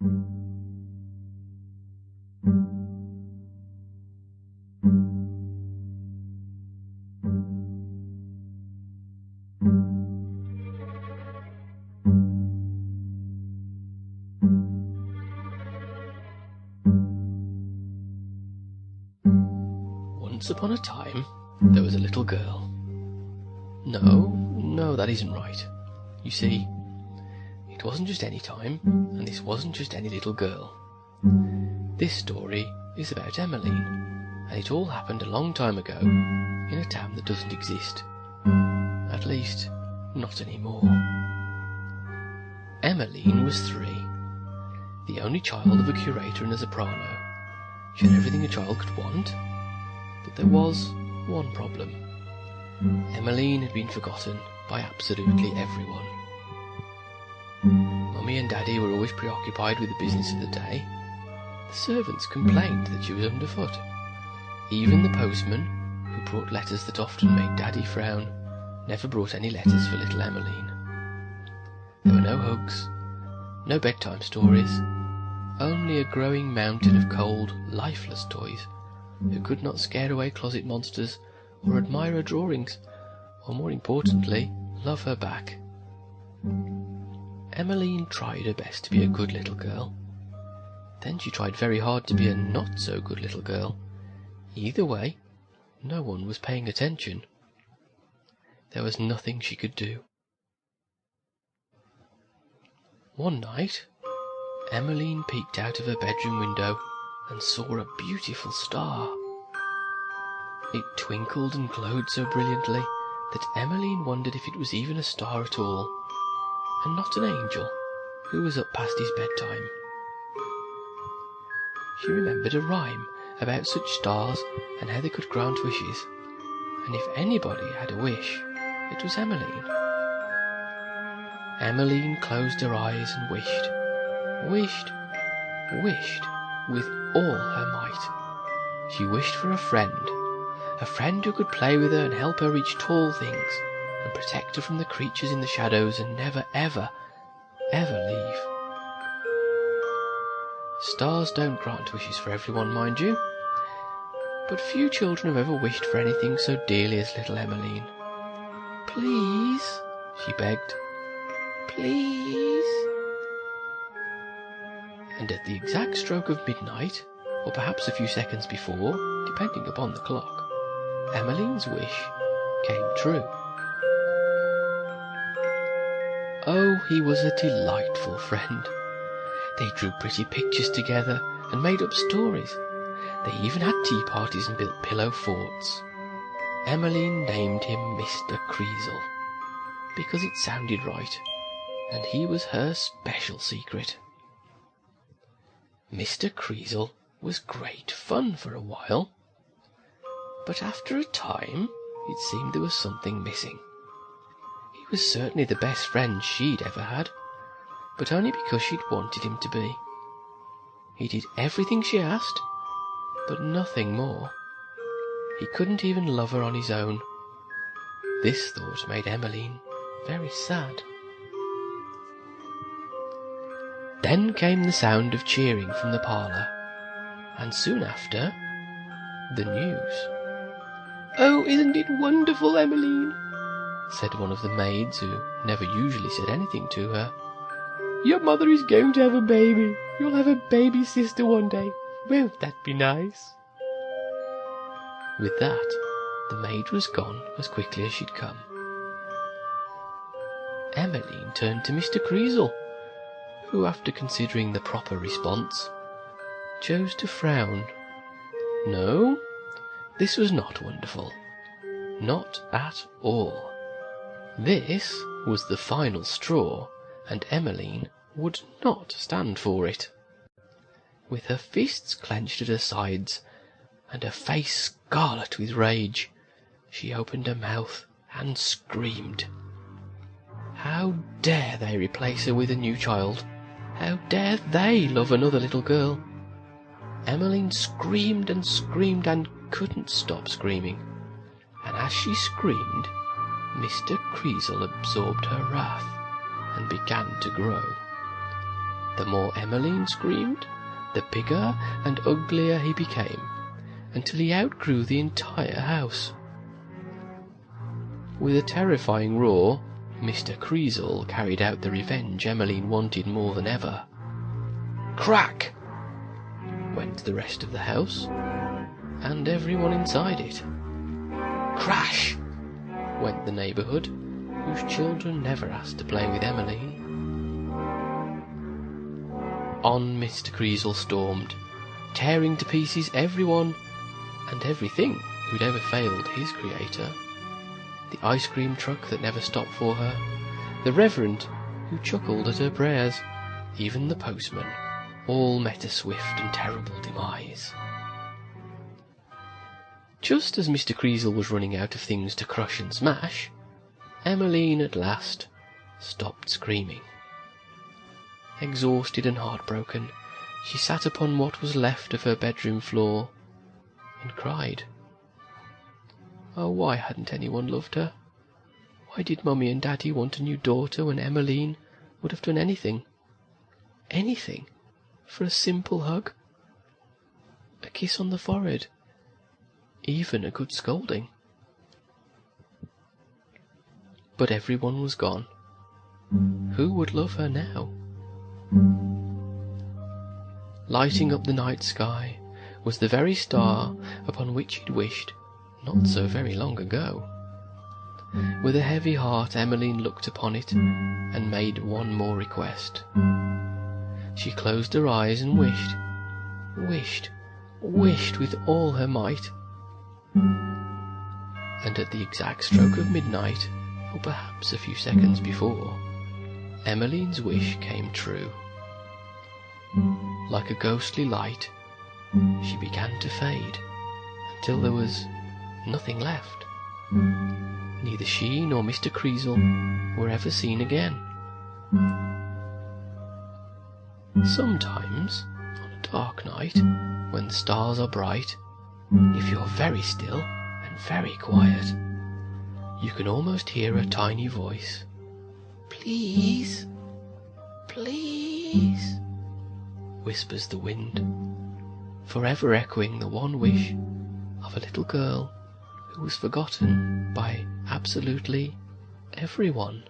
Once upon a time, there was a little girl. No, that isn't right. You see, it wasn't just any time, and this wasn't just any little girl. This story is about Emmeline, and it all happened a long time ago in a town that doesn't exist. At least, not anymore. Emmeline was 3, the only child of a curator and a soprano. She had everything a child could want, but there was one problem. Emmeline had been forgotten by absolutely everyone. Mummy and Daddy were always preoccupied with the business of the day. The servants complained that she was underfoot. Even the postman, who brought letters that often made Daddy frown, never brought any letters for little Emmeline. There were no hugs, no bedtime stories, only a growing mountain of cold, lifeless toys who could not scare away closet monsters or admire her drawings, or more importantly, love her back. Emmeline tried her best to be a good little girl. Then she tried very hard to be a not-so-good little girl. Either way, no one was paying attention. There was nothing she could do. One night, Emmeline peeked out of her bedroom window and saw a beautiful star. It twinkled and glowed so brilliantly that Emmeline wondered if it was even a star at all, and not an angel who was up past his bedtime. She remembered a rhyme about such stars and how they could grant wishes, and if anybody had a wish, it was Emmeline. Emmeline closed her eyes and wished with all her might. She wished for a friend who could play with her and help her reach tall things, and protect her from the creatures in the shadows and never, ever, ever leave. Stars don't grant wishes for everyone, mind you, but few children have ever wished for anything so dearly as little Emmeline. "Please," she begged, "please." And at the exact stroke of midnight, or perhaps a few seconds before, depending upon the clock, Emmeline's wish came true. Oh, he was a delightful friend. They drew pretty pictures together and made up stories. They even had tea parties and built pillow forts. Emmeline named him Mr. Creasle, because it sounded right, and he was her special secret. Mr. Creasle was great fun for a while, but after a time it seemed there was something missing. He was certainly the best friend she'd ever had, but only because she'd wanted him to be. He did everything she asked, but nothing more. He couldn't even love her on his own. This thought made Emmeline very sad. Then came the sound of cheering from the parlour, and soon after, the news. "Oh, isn't it wonderful, Emmeline?" said one of the maids, who never usually said anything to her. "Your mother is going to have a baby. You'll have a baby sister one day. Won't that be nice?" With that, the maid was gone as quickly as she'd come. Emmeline turned to Mr. Creasle, who, after considering the proper response, chose to frown. No, this was not wonderful. Not at all. This was the final straw, and Emmeline would not stand for it. With her fists clenched at her sides, and her face scarlet with rage, she opened her mouth and screamed. How dare they replace her with a new child? How dare they love another little girl? Emmeline screamed and screamed and couldn't stop screaming, and as she screamed, Mr. Creasle absorbed her wrath and began to grow. The more Emmeline screamed, the bigger and uglier he became, until he outgrew the entire house. With a terrifying roar, Mr. Creasle carried out the revenge Emmeline wanted more than ever. Crack! Went the rest of the house, and everyone inside it. Crash! Went the neighbourhood, whose children never asked to play with Emmeline. On Mr. Creasle stormed, tearing to pieces everyone and everything who'd ever failed his creator. The ice cream truck that never stopped for her, the reverend who chuckled at her prayers, even the postman, all met a swift and terrible demise. Just as Mr. Creasle was running out of things to crush and smash, Emmeline at last stopped screaming. Exhausted and heartbroken, she sat upon what was left of her bedroom floor and cried. Oh, why hadn't anyone loved her? Why did Mummy and Daddy want a new daughter when Emmeline would have done anything, for a simple hug, a kiss on the forehead, even a good scolding? But everyone was gone. Who would love her now? Lighting up the night sky was the very star upon which he'd wished not so very long ago. With a heavy heart, Emmeline looked upon it and made one more request. She closed her eyes and wished with all her might. And at the exact stroke of midnight, or perhaps a few seconds before, Emmeline's wish came true. Like a ghostly light, she began to fade until there was nothing left. Neither she nor Mr. Creasle were ever seen again. Sometimes, on a dark night, when the stars are bright, if you're very still and very quiet, you can almost hear a tiny voice. Please, please, whispers the wind, forever echoing the one wish of a little girl who was forgotten by absolutely everyone.